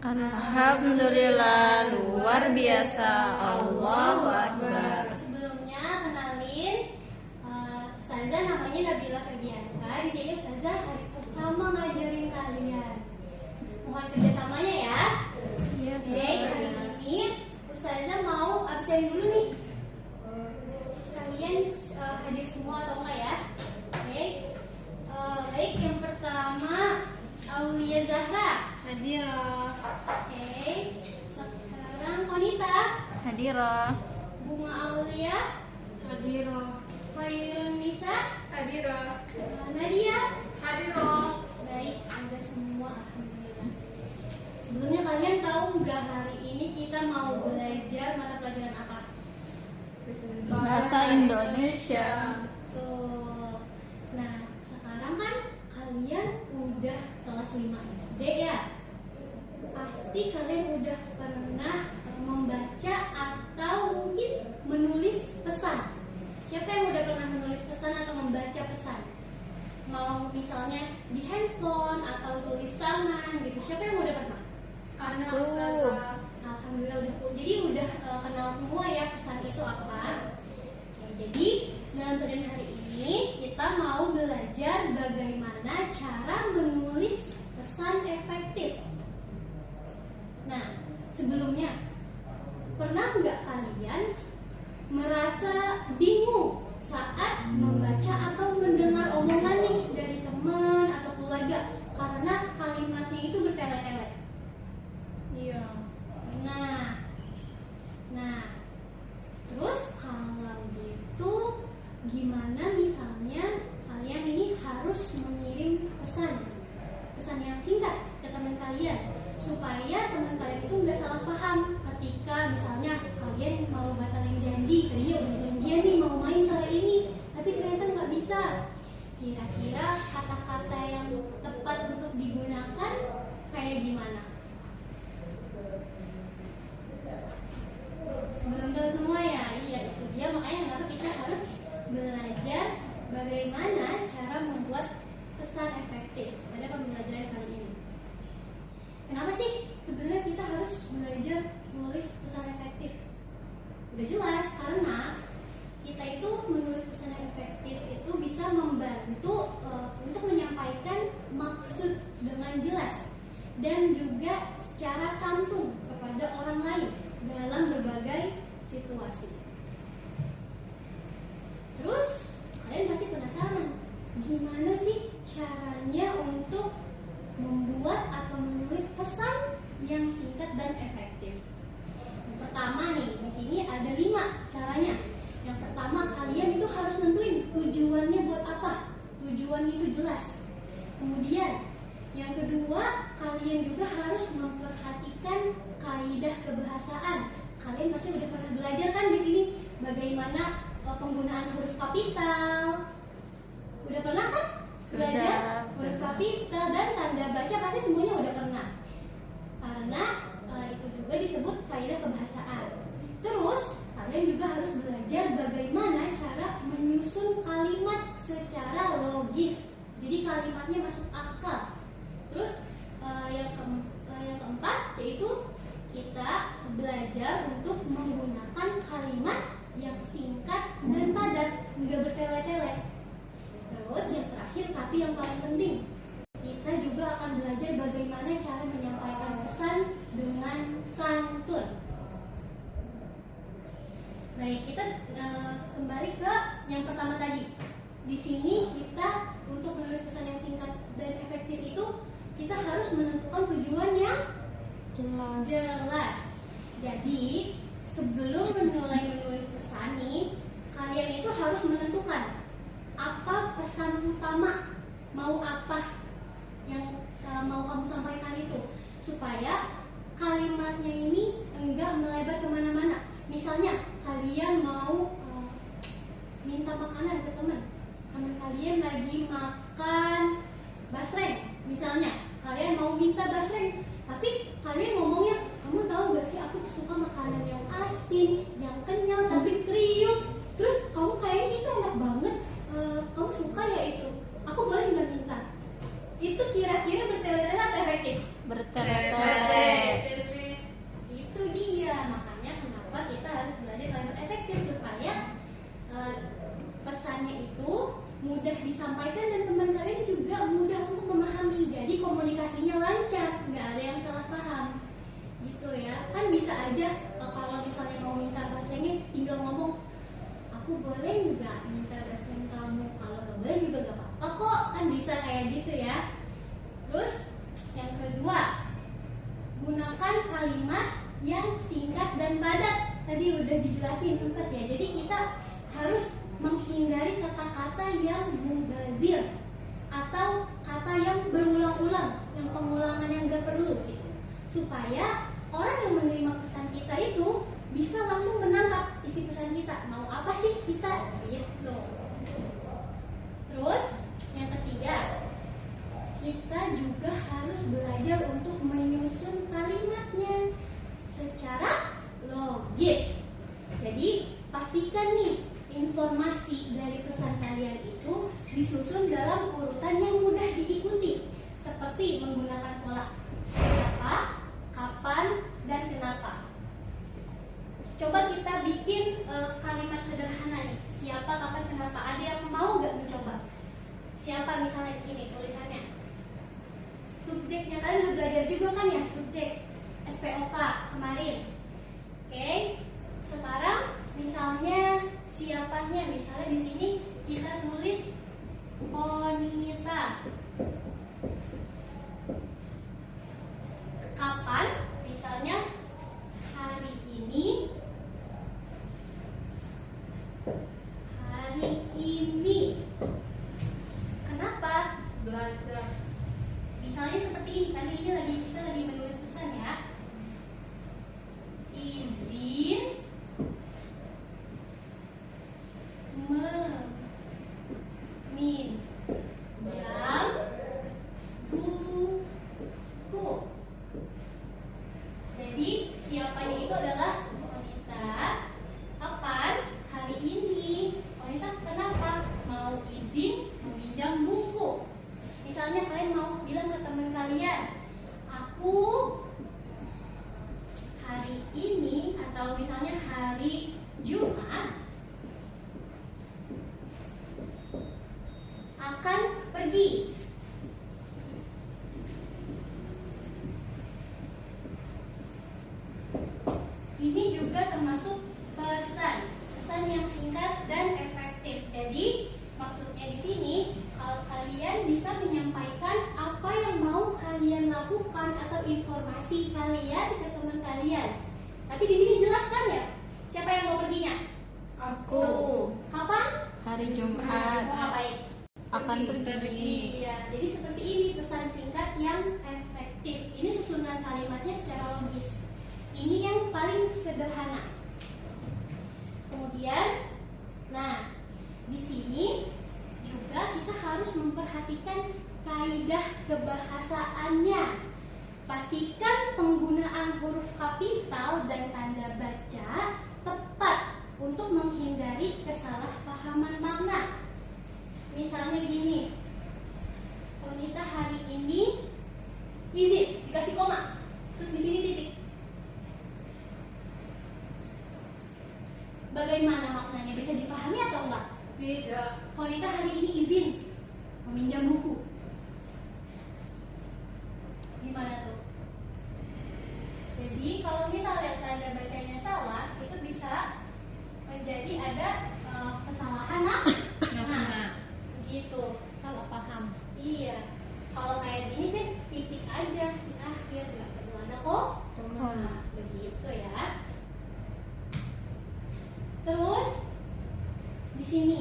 Alhamdulillah, luar biasa. Allahu Akbar. Sebelumnya kenalin, Ustazah namanya Nabila Febianka. Di sini Ustazah hari pertama ngajarin kalian. Mohon kerjasamanya ya. Iya. Oke, hari ini Ustazah mau absen dulu nih. Kalian hadir semua atau enggak ya? Oke. Baik, yang pertama Aulia Zahra. Hadirah. Oke. Sekarang Konita. Hadirah. Bunga Aulia. Hadirah. Khairun Nisa. Hadirah. Nadia. Hadirah. Baik, ada semua, alhamdulillah. Sebelumnya kalian tahu nggak hari ini kita mau belajar mata pelajaran apa? Bahasa Indonesia. Tuh. Nah, sekarang kan kalian udah kelas 5 SD ya? Pasti kalian udah pernah membaca atau mungkin menulis pesan. Siapa yang udah pernah menulis pesan atau membaca pesan? Mau misalnya di handphone atau tulis tangan gitu. Siapa yang udah pernah? Aku. Alhamdulillah udah. Jadi udah kenal semua ya pesan itu apa. Oke, jadi dalam pelajaran hari ini kita mau belajar bagaimana cara menulis pesan efektif. Nah, sebelumnya pernah nggak kalian merasa bingung saat membaca atau mendengar omongan nih dari teman atau keluarga karena kalimatnya itu bertele-tele? Iya. Nah, terus kalau gitu gimana misalnya kalian ini harus mengirim pesan yang singkat ke teman kalian supaya teman kalian itu nggak salah paham ketika misalnya kalian mau batalin janji, tadinya udah janjian nih mau main sore ini tapi ternyata nggak bisa. Kira-kira kata-kata yang tepat untuk digunakan kayak gimana? Belum tahu semua ya? Iya, itu dia, makanya kenapa kita harus belajar bagaimana cara membuat pesan efektif pada pembelajaran kali ini. Kenapa sih sebenarnya kita harus belajar menulis pesan efektif? Udah jelas, karena kita itu menulis pesan yang efektif itu bisa membantu untuk menyampaikan maksud dengan jelas dan juga secara santun kepada orang lain dalam berbagai situasi. Terus kalian pasti penasaran, gimana sih caranya untuk membuat atau menulis pesan yang singkat dan efektif? Yang pertama nih, di sini ada 5 caranya. Yang pertama, kalian itu harus nentuin tujuannya buat apa. Tujuannya itu jelas. Kemudian, yang kedua, kalian juga harus memperhatikan kaidah kebahasaan. Kalian pasti udah pernah belajar kan di sini bagaimana penggunaan huruf kapital. Udah pernah kan? Belajar huruf kapital dan tanda baca pasti semuanya udah pernah. Karena itu juga disebut kaidah kebahasaan. Terus kalian juga harus belajar bagaimana cara menyusun kalimat secara logis. Jadi kalimatnya masuk akal. Terus yang keempat yaitu kita belajar untuk menggunakan kalimat yang singkat dan padat, nggak bertele-tele. Terus yang terakhir tapi yang paling penting, kita juga akan belajar bagaimana cara menyampaikan pesan dengan santun. Baik, kita kembali ke yang pertama tadi. Di sini kita untuk menulis pesan yang singkat dan efektif itu kita harus menentukan tujuan yang jelas. Jadi sebelum memulai menulis pesan nih, kalian itu harus menentukan apa pesan utama, mau apa yang mau kamu sampaikan itu, supaya kalimatnya ini enggak melebar kemana-mana. Misalnya kalian mau minta makanan ke teman kalian lagi makan basreng, misalnya kalian mau minta basreng, tapi kalian ngomongnya, kamu tahu gak sih aku suka makanan yang asin, yang kenyal tapi kriuk. Terus kamu kayaknya itu enak banget, kamu suka ya itu, aku boleh nggak minta? Itu kira-kira bertele-tele atau efektif? Bertele-tele. gitu ya. Kan bisa aja kalau misalnya mau minta gaslengnya tinggal ngomong, aku boleh nggak minta gasleng kamu? Kalau nggak boleh juga nggak apa-apa kok, kan bisa kayak gitu ya. Terus yang kedua, gunakan kalimat yang singkat dan padat. Tadi udah dijelasin sempat ya. Jadi kita harus menghindari kata-kata yang mubazir atau kata yang berulang-ulang, yang pengulangan yang gak perlu gitu. Supaya orang yang menerima pesan kita itu bisa langsung menangkap isi pesan kita. Mau apa sih kita gitu. Terus yang ketiga, kita juga harus belajar untuk menyusun kalimatnya secara logis. Jadi pastikan nih informasi dari pesan kalian itu disusun dalam urutan yang mudah diikuti, seperti menggunakan pola siapa, kapan, dan kenapa. Coba kita bikin kalimat sederhana nih. Siapa, kapan, kenapa. Ada yang mau nggak mencoba? Siapa misalnya di sini tulisannya. Subjeknya kalian udah belajar juga kan ya, subjek SPOK kemarin. Oke. Sekarang misalnya siapanya, misalnya di sini kita tulis Konita. Kapan? Misalnya hari ini. Hari ini. Kenapa? Belajar. Misalnya seperti ini, tadi ini kita lagi menulis pesan ya. Izin meminjam buku. Jadi siapanya itu adalah wanita. Kapan? Hari ini. Wanita kenapa? Mau izin meminjam buku. Misalnya kalian mau bilang ke teman kalian, aku hari ini, atau misalnya hari Jumat akan pergi. Ini juga termasuk pesan yang singkat dan efektif. Jadi maksudnya di sini, kalau kalian bisa menyampaikan apa yang mau kalian lakukan atau informasi kalian ke teman kalian. Tapi di sini jelaskan ya, siapa yang mau perginya? Aku. Kapan? Hari Jumat. Mau ngapain? Akan pergi. Iya, jadi seperti ini pesan singkat yang efektif. Ini susunan kalimatnya secara logis. Ini yang paling sederhana. Kemudian, nah di sini juga kita harus memperhatikan kaidah kebahasaannya. Pastikan penggunaan huruf kapital dan tanda baca tepat untuk menghindari kesalahpahaman makna. Misalnya gini, wanita hari ini izin, dikasih koma, terus di sini titik. Bagaimana maknanya? Bisa dipahami atau enggak? Tidak. Wanita hari ini izin meminjam buku. Gimana tuh? Jadi kalau misalnya tanda bacanya salah, itu bisa menjadi ada kesalahan makna. Gitu. Salah paham. Iya. Kalau kayak gini kan titik aja di akhir, nggak perlu ada kok. Koma. Begitu ya. Terus di sini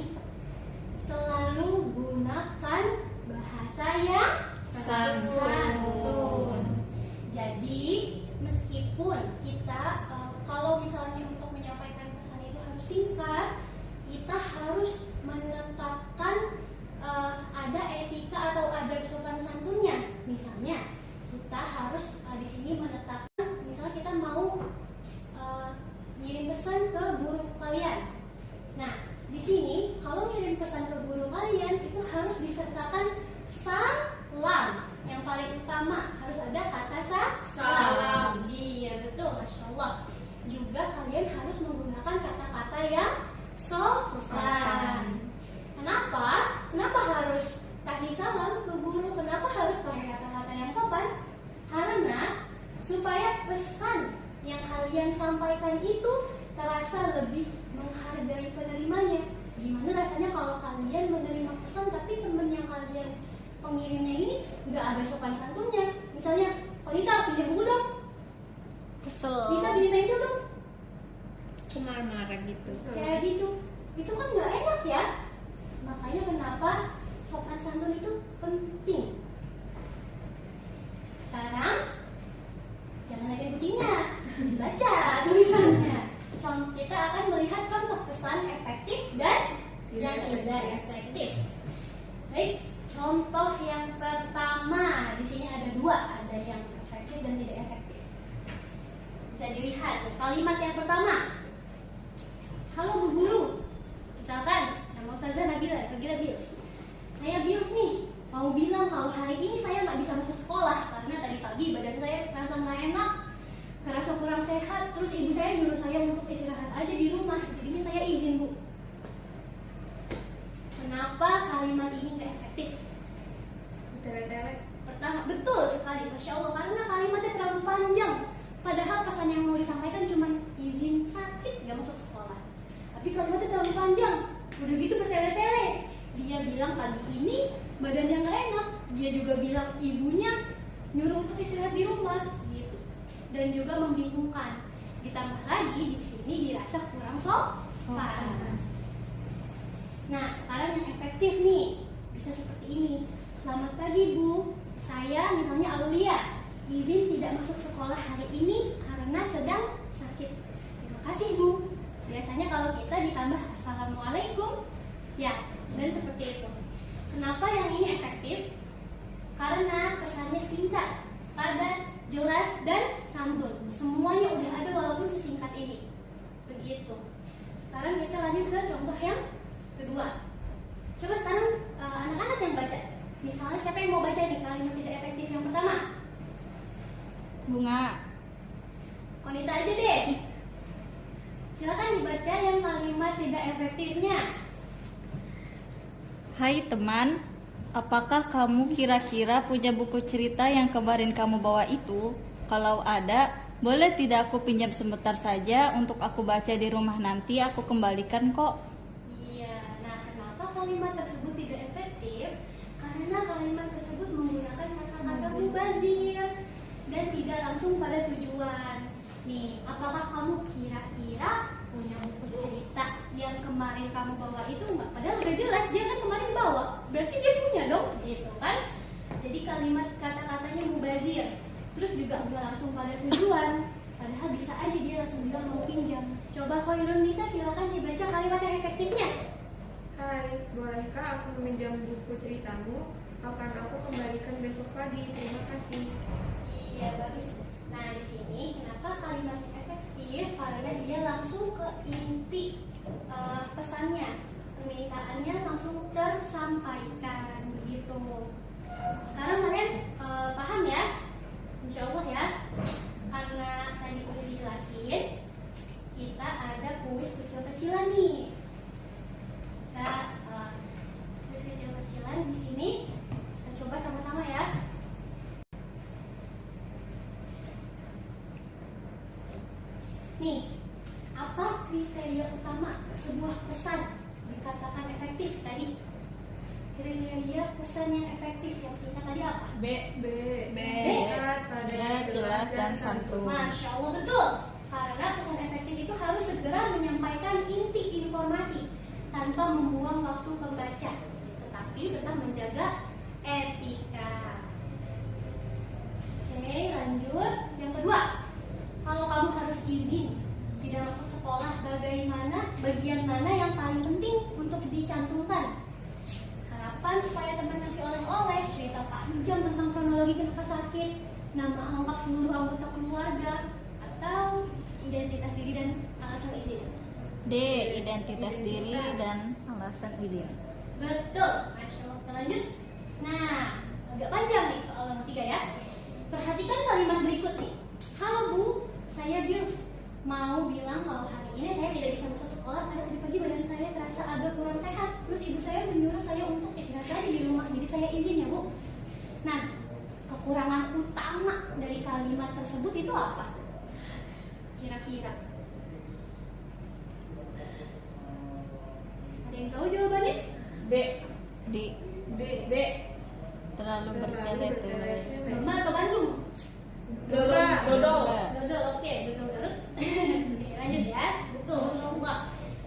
selalu gunakan bahasa yang santun. Jadi meskipun kita kalau misalnya untuk menyampaikan pesan itu harus singkat, kita harus menetapkan ada etika atau adab supaya pesan yang kalian sampaikan itu terasa lebih menghargai penerimanya. Gimana rasanya kalau kalian menerima pesan tapi temen yang kalian pengirimnya ini nggak ada sopan santunnya? Misalnya, Konita pinjam buku dong, Kesel. bisa pinjam pensil dong, Cuma marah gitu. kayak gitu. Itu kan nggak enak ya. Makanya kenapa sopan santun itu penting. Sekarang jangan lihat kucingnya, baca tulisannya. Kita akan melihat contoh pesan efektif dan yang tidak efektif. Baik, contoh yang pertama di sini ada dua, ada yang efektif dan tidak efektif. Bisa dilihat nih, kalimat yang pertama. Halo Bu Guru, misalkan nama Ustazah Nabila Bills. Saya Bills nih, mau bilang kalau hari ini saya nggak bisa masuk sekolah karena tadi pagi badan saya terasa nggak enak, kerasa kurang sehat, terus ibu saya nyuruh saya untuk istirahat aja di rumah, jadinya saya izin Bu. Kenapa kalimat ini nggak efektif? Tele-tele. Pertama, betul sekali, Masya Allah, karena kalimatnya terlalu panjang. Padahal pesan yang mau disampaikan cuma izin sakit nggak masuk sekolah. Tapi kalimatnya terlalu panjang, udah gitu bertele-tele. Dia bilang pagi ini badannya nggak enak, dia juga bilang ibunya nyuruh untuk istirahat di rumah, gitu. Dan juga membingungkan. Ditambah lagi di sini dirasa kurang sopan. Nah, sekarang yang efektif nih, bisa seperti ini. Selamat pagi Bu, saya misalnya Aulia, izin tidak masuk sekolah hari ini karena sedang sakit. Terima kasih Bu. Biasanya kalau kita ditambah Assalamualaikum, ya, dan seperti itu. Kenapa yang ini efektif? Karena pesannya singkat, padat, jelas, dan santun. Semuanya udah ada walaupun sesingkat ini. Begitu. Sekarang kita lanjut ke contoh yang kedua. Coba sekarang anak-anak yang baca. Misalnya siapa yang mau baca nih kalimat tidak efektif yang pertama? Bunga. Konita aja deh. Silakan dibaca yang kalimat tidak efektifnya. Hai teman, apakah kamu kira-kira punya buku cerita yang kemarin kamu bawa itu? Kalau ada, boleh tidak aku pinjam sebentar saja untuk aku baca di rumah, nanti aku kembalikan kok. Iya, nah kenapa kalimat tersebut tidak efektif? Karena kalimat tersebut menggunakan kata-kata mubazir dan tidak langsung pada tujuan. Nih, apakah kamu kira-kira punya buku cerita yang kemarin kamu bawa itu enggak? Padahal udah jelas dia kan kemarin bawa, berarti dia punya dong, gitu kan? Jadi kalimat kata-katanya mubazir, terus juga enggak langsung pada tujuan. Padahal bisa aja dia langsung bilang mau pinjam. Coba Khairun Nisa, silakan dibaca kalimat yang efektifnya. Hai, bolehkah aku meminjam buku ceritamu? Akan aku kembalikan besok pagi. Terima kasih. Iya, bagus. Nah, di sini kenapa kalimatnya efektif? Karena dia langsung ke inti pesannya. Permintaannya langsung tersampaikan begitu. Sekarang kalian paham ya? Insya Allah ya. Karena tadi udah dijelasin, kita ada kuis kecil-kecilan nih. Kita kuis kecil-kecilan di sini. Kita coba sama-sama ya. Nih, apa kriteria utama sebuah pesan dikatakan efektif tadi? Kriteria pesan yang efektif yang singkat tadi apa? B. Singkat, padat, jelas, dan santun. Masya Allah, betul. Karena pesan efektif itu harus segera menyampaikan inti informasi tanpa membuang waktu pembaca, tetapi tetap menjaga etika. Oke, lanjut. Yang kedua, kalau kamu harus izin tidak masuk sekolah, bagaimana, bagian mana yang paling penting untuk dicantumkan? Harapan supaya teman ngasih oleh-oleh, cerita panjang tentang kronologi kenapa sakit, nama lengkap seluruh anggota keluarga, atau identitas diri dan alasan izin. D. Identitas diri dan alasan izin. Betul, Masya Allah. Kita lanjut. Nah, agak panjang nih soal nomor 3 ya. Perhatikan kalimat berikut nih. Halo Bu, saya Bills. Mau bilang kalau hari ini saya tidak bisa masuk sekolah karena tadi pagi badan saya terasa agak kurang sehat. Terus ibu saya menyuruh saya untuk istirahat saja di rumah, jadi saya izin ya Bu. Nah, kekurangan utama dari kalimat tersebut itu apa? Kira-kira ada yang tahu jawabannya? D. D. D. Terlalu bertele-tele. Domba atau Bandung? Dodol. Dodol, oke, dodol Garut. Oke, lanjut ya. Betul, Masya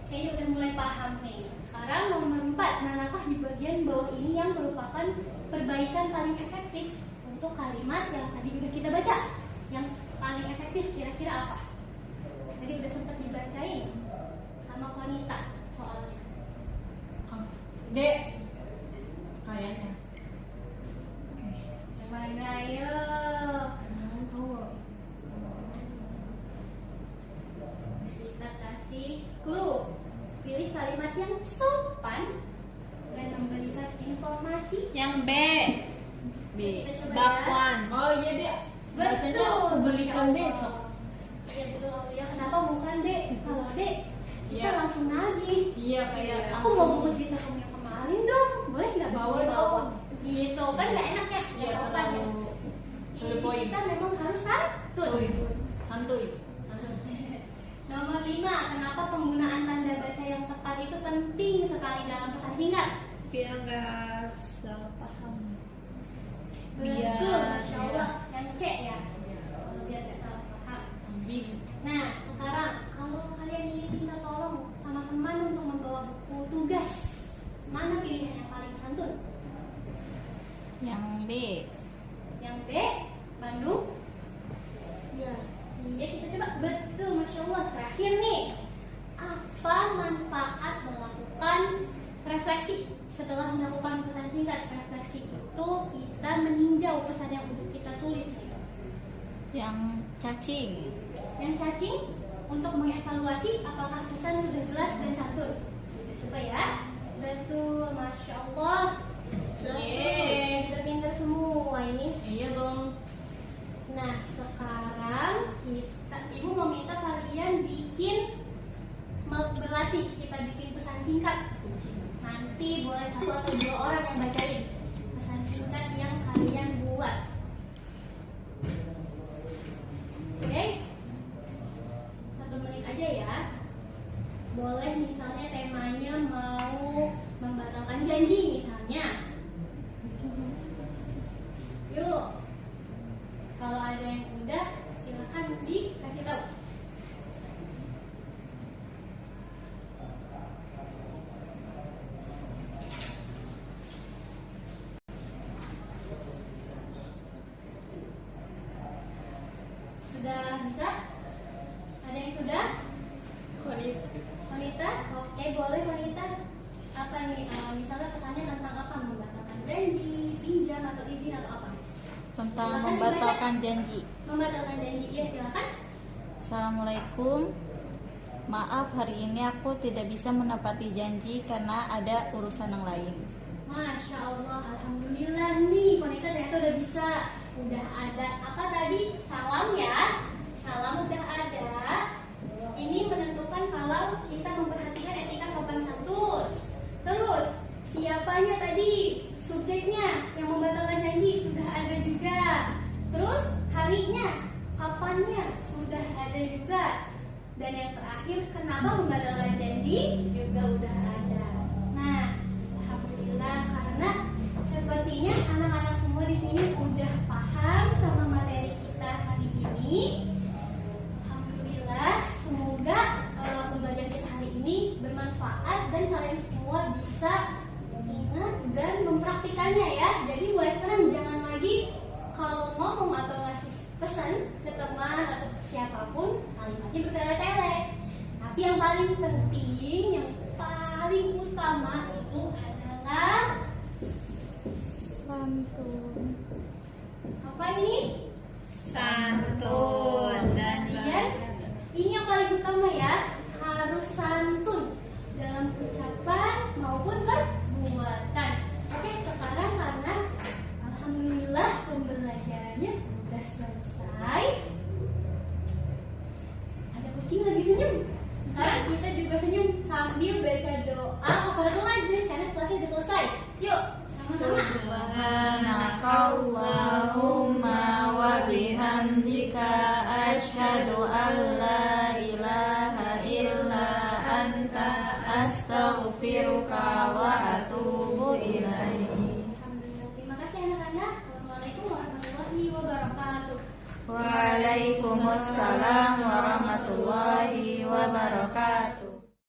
kayaknya udah mulai paham nih. Sekarang nomor 4, manakah di bagian bawah ini yang merupakan perbaikan paling efektif untuk kalimat yang tadi udah kita baca? Yang paling efektif kira-kira apa? Tadi udah sempat dibacain sama wanita soalnya. D. Kayaknya. Yang mana ayo? Kita kasih clue. Pilih kalimat yang sopan dan memberikan informasi. Yang B. Kita coba Bakwan. Oh iya deh. Bacanya Betul. aku belikan Masya Allah. besok. Iya betul ya. Kenapa bukan dek? Kalau dek kita Iya. langsung nagih. Iya kayak Aku mau buku cerita kamu yang kemarin dong. Boleh nggak Bawa bisa dong. Gitu kan nggak enak ya? Iya, Nggak sopan ya. terlalu to the Ini point. kita memang harus santun. Santuy. Nomor 5, kenapa penggunaan tanda baca yang tepat itu penting sekali dalam pesan singkat? Biar nggak salah paham. Betul, Biar- Masya Allah. Yang C ya, kalau biar nggak salah paham. Big. Nah, sekarang kalau kalian ini minta tolong sama teman untuk membawa buku tugas, mana pilihan yang paling santun? Yang D. Yang B, Bandung? Iya. Iya, kita coba. Betul, Masya Allah. Terakhir nih, apa manfaat melakukan refleksi? Setelah melakukan pesan singkat, refleksi itu kita meninjau pesan yang udah kita tulis gitu. Yang cacing. Yang cacing untuk mengevaluasi apakah pesan sudah jelas dan santun. Kita coba ya. Betul, Masya Allah. Yeay. Pinter-pinter semua ini. Iya dong. Nah, sekarang Ibu mau minta kalian berlatih, kita bikin pesan singkat. Nanti boleh 1 atau 2 orang yang bacain pesan singkat yang kalian buat. Oke? 1 menit aja ya. Boleh misalnya temanya mau membatalkan janji misalnya. Yuk. Kalau ada yang udah, silakan dikasih tahu. Sudah bisa? Ada yang sudah? Wanita? Oke, boleh wanita. Apa nih? Misalnya pesannya tentang apa? Membatalkan janji, pinjam atau izin atau apa? Tentang Silakan membatalkan janji. Membatalkan janji, ya silakan. Assalamualaikum. Maaf, hari ini aku tidak bisa menepati janji karena ada urusan yang lain. Masya Allah, alhamdulillah nih, wanita ternyata udah bisa. Udah ada apa tadi? Salam ya. Salam udah ada. Ini menentukan kalau kita memperhatikan etika sopan santun. Terus, siapanya tadi? Subjeknya yang membatalkan janji sudah ada juga. Terus, harinya, kapannya sudah ada juga. Dan yang terakhir, kenapa membatalkan janji juga udah ada. Nah, alhamdulillah karena sepertinya anak-anak semua di sini udah paham sama materi kita hari ini. Alhamdulillah, semoga pembelajaran kita hari ini bermanfaat dan kalian semua bisa ingat dan mempraktikannya ya. Jadi mulai sekarang jangan lagi kalau ngomong atau ngasih pesan ke teman atau ke siapapun kalimatnya bertele-tele. Tapi yang paling penting, yang paling utama itu adalah Santun. apa ini? Santun dan Kemudian ini yang paling utama ya, harus santun dalam ucapan maupun perbuatan. Oke, sekarang karena alhamdulillah pembelajarannya udah selesai. Ada kucing lagi senyum. Sekarang kita juga senyum sambil baca doa kafaratul majlis karena kelasnya udah selesai. Yuk, sama-sama. Subhanakallahumma Waalaikumsalam warahmatullahi wabarakatuh.